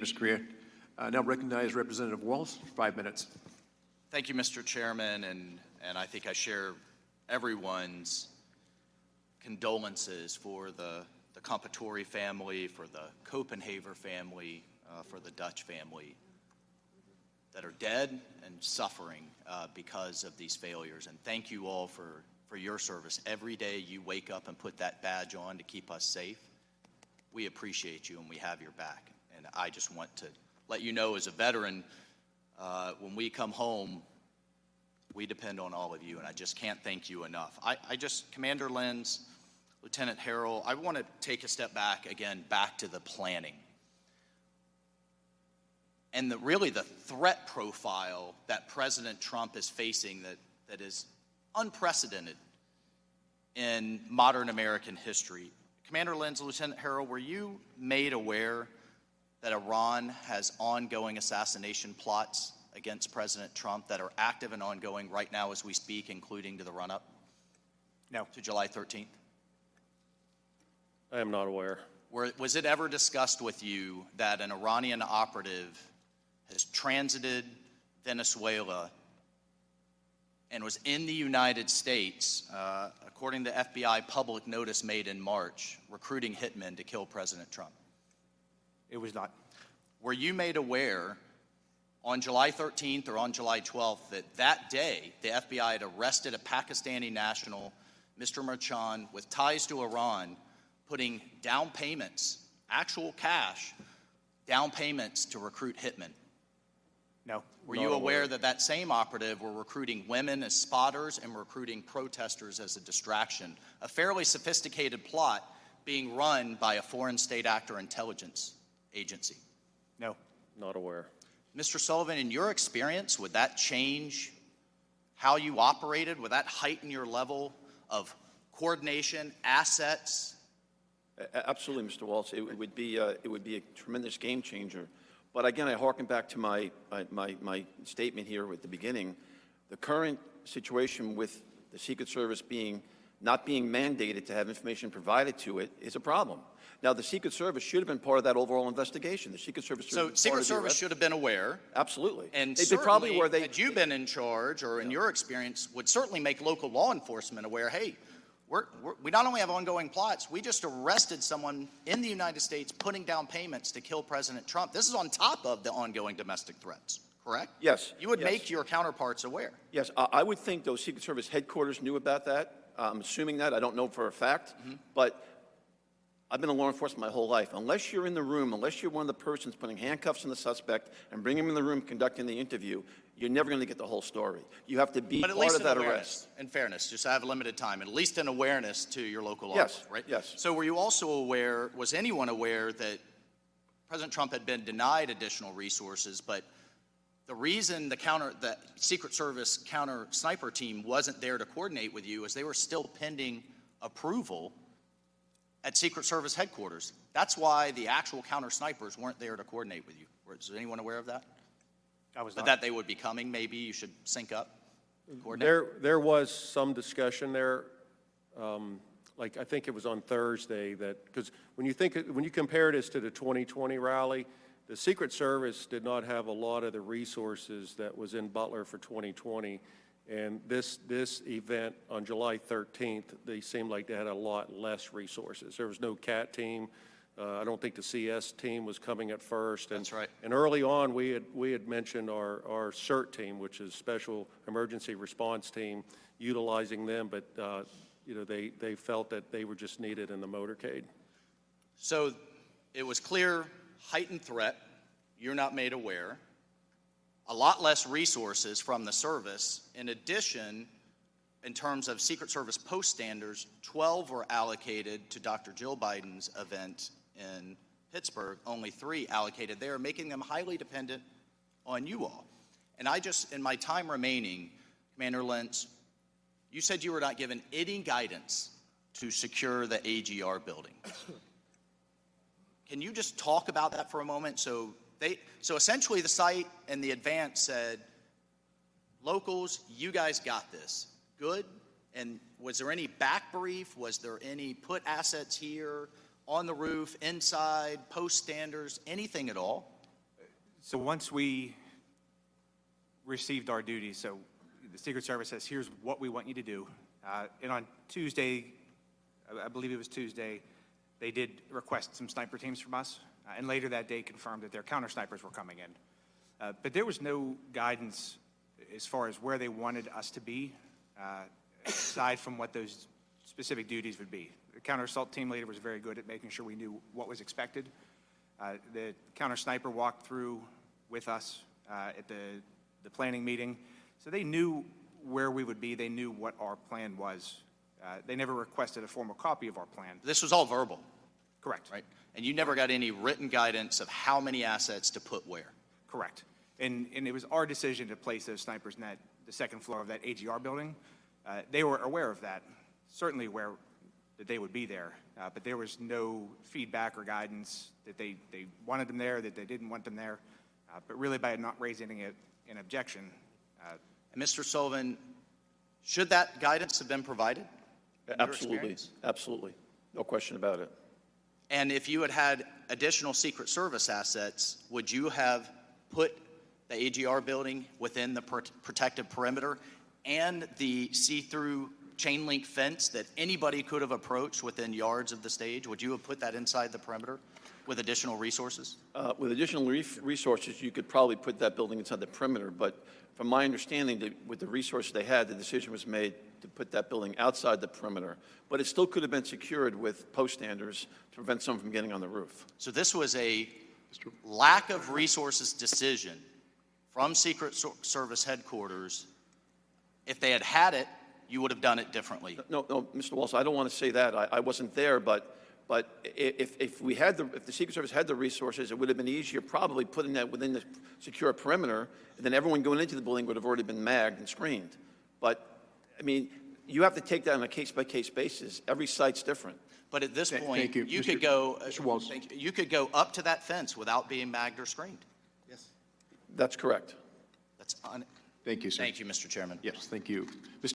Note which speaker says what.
Speaker 1: Mr. Greer. Now recognize Representative Waltz, 5 minutes.
Speaker 2: Thank you, Mr. Chairman, and I think I share everyone's condolences for the Compatore family, for the Copenhaver family, for the Dutch family that are dead and suffering because of these failures. And thank you all for your service. Every day you wake up and put that badge on to keep us safe. We appreciate you and we have your back. And I just want to let you know, as a veteran, when we come home, we depend on all of you, and I just can't thank you enough. Commander Lenz, Lieutenant Harrell, I want to take a step back again, back to the planning. And really the threat profile that President Trump is facing that is unprecedented in modern American history. Commander Lenz, Lieutenant Harrell, were you made aware that Iran has ongoing assassination plots against President Trump that are active and ongoing right now as we speak, including to the run-up?
Speaker 1: No.
Speaker 2: To July 13th?
Speaker 3: I am not aware.
Speaker 2: Was it ever discussed with you that an Iranian operative has transited Venezuela and was in the United States, according to FBI public notice made in March, recruiting hitmen to kill President Trump?
Speaker 1: It was not.
Speaker 2: Were you made aware on July 13th or on July 12th that day the FBI had arrested a Pakistani national, Mr. Merchan, with ties to Iran, putting down payments, actual cash, down payments to recruit hitmen?
Speaker 1: No.
Speaker 2: Were you aware that that same operative were recruiting women as spotters and recruiting protesters as a distraction? A fairly sophisticated plot being run by a foreign state actor intelligence agency?
Speaker 1: No.
Speaker 3: Not aware.
Speaker 2: Mr. Sullivan, in your experience, would that change how you operated? Would that heighten your level of coordination, assets?
Speaker 4: Absolutely, Mr. Waltz. It would be a tremendous game changer. But again, I harken back to my statement here at the beginning. The current situation with the Secret Service not being mandated to have information provided to it is a problem. Now, the Secret Service should have been part of that overall investigation. The Secret Service should have been
Speaker 2: Secret Service should have been aware.
Speaker 4: Absolutely.
Speaker 2: And
Speaker 4: they
Speaker 2: certainly,
Speaker 4: probably were.
Speaker 2: had you been in charge, or in your experience, would certainly make local law enforcement aware, hey, we not only have ongoing plots, we just arrested someone in the United States putting down payments to kill President Trump. This is on top of the ongoing domestic threats, correct?
Speaker 4: Yes.
Speaker 2: You would make your counterparts aware.
Speaker 4: Yes, I would think those Secret Service headquarters knew about that. I'm assuming that. I don't know for a fact. But I've been in law enforcement my whole life. Unless you're in the room, unless you're one of the persons putting handcuffs on the suspect and bringing him in the room conducting the interview, you're never going to get the whole story. You have to be part of that arrest.
Speaker 2: In fairness, just I have limited time, at least in awareness to your local office, right?
Speaker 4: Yes.
Speaker 2: So were you also aware, was anyone aware that President Trump had been denied additional resources, but the reason the Secret Service counter sniper team wasn't there to coordinate with you is they were still pending approval at Secret Service headquarters? That's why the actual counter snipers weren't there to coordinate with you. Was anyone aware of that?
Speaker 1: I was not.
Speaker 2: That they would be coming, maybe you should sync up, coordinate?
Speaker 3: There was some discussion there. Like I think it was on Thursday because when you compare this to the 2020 rally, the Secret Service did not have a lot of the resources that was in Butler for 2020. And this event on July 13th, they seemed like they had a lot less resources. There was no CAT team. I don't think the CS team was coming at first.
Speaker 2: That's right.
Speaker 3: And early on, we had mentioned our CERT team, which is Special Emergency Response Team, utilizing them, but they felt that they were just needed in the motorcade.
Speaker 2: So it was clear, heightened threat. You're not made aware. A lot less resources from the service. In addition, in terms of Secret Service post standards, 12 were allocated to Dr. Jill Biden's event in Pittsburgh, only 3 allocated there, making them highly dependent on you all. And in my time remaining, Commander Lenz, you said you were not given any guidance to secure the AGR building. Can you just talk about that for a moment? So essentially the site and the advance said, locals, you guys got this. Good? And was there any back brief? Was there any put assets here, on the roof, inside, post standards, anything at all?
Speaker 5: So once we received our duties, so the Secret Service says, here's what we want you to do. And on Tuesday, I believe it was Tuesday, they did request some sniper teams from us, and later that day confirmed that their counter snipers were coming in. But there was no guidance as far as where they wanted us to be, aside from what those specific duties would be. The counter assault team leader was very good at making sure we knew what was expected. The counter sniper walked through with us at the planning meeting, so they knew where we would be. They knew what our plan was. They never requested a formal copy of our plan.
Speaker 2: This was all verbal,
Speaker 5: Correct.
Speaker 2: right? And you never got any written guidance of how many assets to put where.
Speaker 5: Correct. And it was our decision to place those snipers in the second floor of that AGR building. They were aware of that, certainly aware that they would be there, but there was no feedback or guidance that they wanted them there, that they didn't want them there. But really, by not raising an objection.
Speaker 2: And Mr. Sullivan, should that guidance have been provided? in your
Speaker 4: Absolutely,
Speaker 2: experience?
Speaker 4: absolutely. No question about it.
Speaker 2: And if you had had additional Secret Service assets, would you have put the AGR building within the protective perimeter and the see-through chain link fence that anybody could have approached within yards of the stage? Would you have put that inside the perimeter with additional resources?
Speaker 4: With additional resources, you could probably put that building inside the perimeter, but from my understanding, with the resources they had, the decision was made to put that building outside the perimeter. But it still could have been secured with post standers to prevent someone from getting on the roof.
Speaker 2: So this was a lack of resources decision from Secret Service headquarters. If they had had it, you would have done it differently.
Speaker 4: No, Mr. Waltz, I don't want to say that. I wasn't there, but if the Secret Service had the resources, it would have been easier probably putting that within the secure perimeter, and then everyone going into the building would have already been magged and screened. But, I mean, you have to take that on a case-by-case basis. Every site's different.
Speaker 2: But at this point,
Speaker 1: thank you.
Speaker 2: you
Speaker 1: Mr.
Speaker 2: could go.
Speaker 1: Mr. Waltz.
Speaker 2: Thank you. You could go up to that fence without being magged or screened.
Speaker 4: That's correct.
Speaker 2: That's
Speaker 1: Thank you, sir.
Speaker 2: Thank you, Mr. Chairman.
Speaker 1: Yes, thank you.